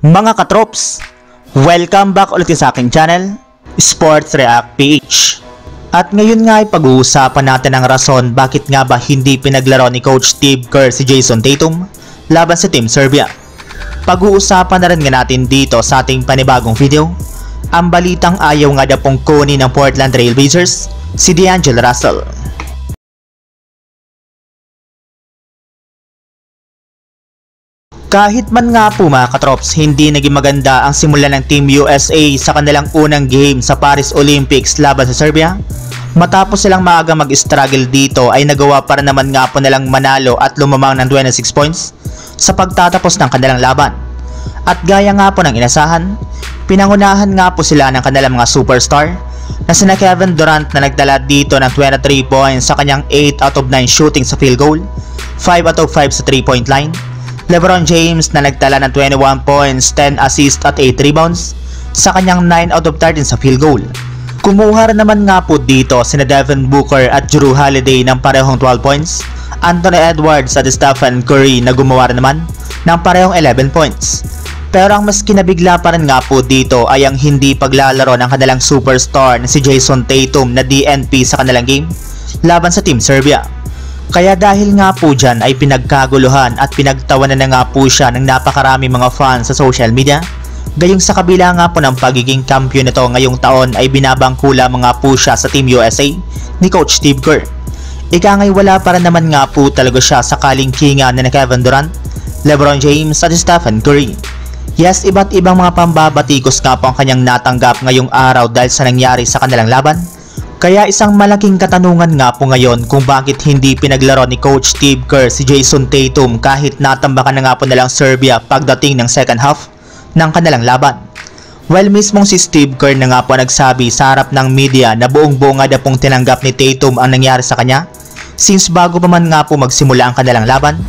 Mga katrops, welcome back ulit sa aking channel, Sports React PH. At ngayon nga ay pag-uusapan natin ang rason bakit nga ba hindi pinaglaro ni Coach Steve Kerr si Jayson Tatum laban sa Team Serbia. Pag-uusapan na rin nga natin dito sa ating panibagong video, ang balitang ayaw nga na pong kunin ng Portland Trail Blazers si D'Angelo Russell. Kahit man nga po mga katrops, hindi naging maganda ang simula ng Team USA sa kanilang unang game sa Paris Olympics laban sa Serbia. Matapos silang maaga mag-struggle dito ay nagawa para naman nga po nilang manalo at lumamang ng 26 points sa pagtatapos ng kanilang laban. At gaya nga po ng inasahan, pinangunahan nga po sila ng kanilang mga superstar na sina Kevin Durant na nagdala dito ng 23 points sa kanyang 8 out of 9 shooting sa field goal, 5 out of 5 sa 3-point line. LeBron James na nagtala ng 21 points, 10 assists at 8 rebounds sa kanyang 9 out of 13 sa field goal. Kumuha rin naman nga po dito sina Devin Booker at Jrue Holiday ng parehong 12 points, Anthony Edwards at Stephen Curry na gumawa rin naman ng parehong 11 points. Pero ang mas kinabigla pa rin nga po dito ay ang hindi paglalaro ng kanilang superstar na si Jayson Tatum na DNP sa kanilang game laban sa Team Serbia. Kaya dahil nga po dyan ay pinagkaguluhan at pinagtawanan na nga po siya ng napakarami mga fans sa social media. Gayong sa kabila nga po ng pagiging kampiyon nito ngayong taon ay binabangkula mga po siya sa Team USA ni Coach Steve Kerr. Ika ngay wala para naman nga po talaga siya sa kalingkingan na Kevin Durant, LeBron James at Stephen Curry. Yes, iba't ibang mga pambabatikos nga po ang kanyang natanggap ngayong araw dahil sa nangyari sa kanilang laban. Kaya isang malaking katanungan nga po ngayon kung bakit hindi pinaglaro ni Coach Steve Kerr si Jayson Tatum kahit natambakan na nga po nilang Serbia pagdating ng second half ng kanilang laban. Well, mismong si Steve Kerr na nga po nagsabi sa harap ng media na buong-buo nga na pong tinanggap ni Tatum ang nangyari sa kanya. Since bago pa man nga po magsimula ang kanilang laban,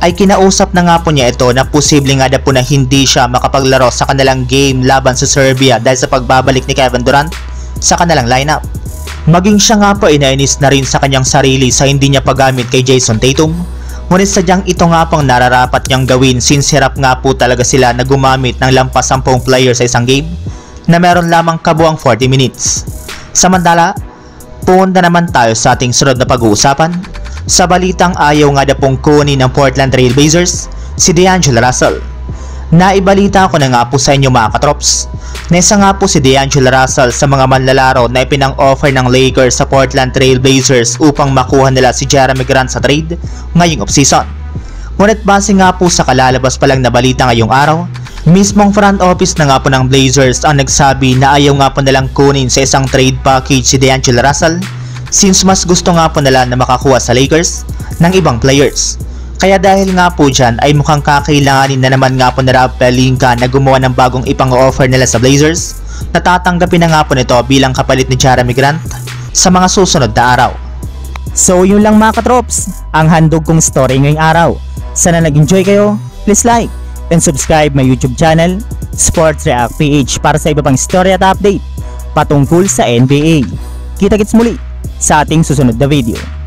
ay kinausap na nga po niya ito na posible nga na po na hindi siya makapaglaro sa kanilang game laban sa Serbia dahil sa pagbabalik ni Kevin Durant sa kanilang lineup. Maging siya nga po inainis na rin sa kanyang sarili sa hindi niya paggamit kay Jayson Tatum. Ngunit sadyang ito nga pang nararapat niyang gawin since hirap nga po talaga sila na gumamit ng lampas 10 players sa isang game na meron lamang kabuang 40 minutes. Samantala, punta naman tayo sa ating sunod na pag-uusapan sa balitang ayaw nga na pong kunin ng Portland Trail Blazers si D'Angelo Russell. Naibalita ko na nga po sa inyo mga katrops na isa nga po si D'Angelo Russell sa mga manlalaro na ipinang-offer ng Lakers sa Portland Trail Blazers upang makuha nila si Jerami Grant sa trade ngayong offseason. Ngunit base nga po sa kalalabas pa lang na balita ngayong araw, mismong front office na nga po ng Blazers ang nagsabi na ayaw nga po nilang kunin sa isang trade package si D'Angelo Russell since mas gusto nga po nila na makakuha sa Lakers ng ibang players. Kaya dahil nga po dyan ay mukhang kakailanganin na naman nga po ni Rob Pelinka na gumawa ng bagong ipang-offer nila sa Blazers na tatanggapin na nga po nito bilang kapalit ni Jerami Grant sa mga susunod na araw. So yun lang mga katrops, ang handog kong story ngayong araw. Sana nag-enjoy kayo, please like and subscribe my YouTube channel, Sports React PH para sa iba pang story at update patungkol sa NBA. Kita-kits muli sa ating susunod na video.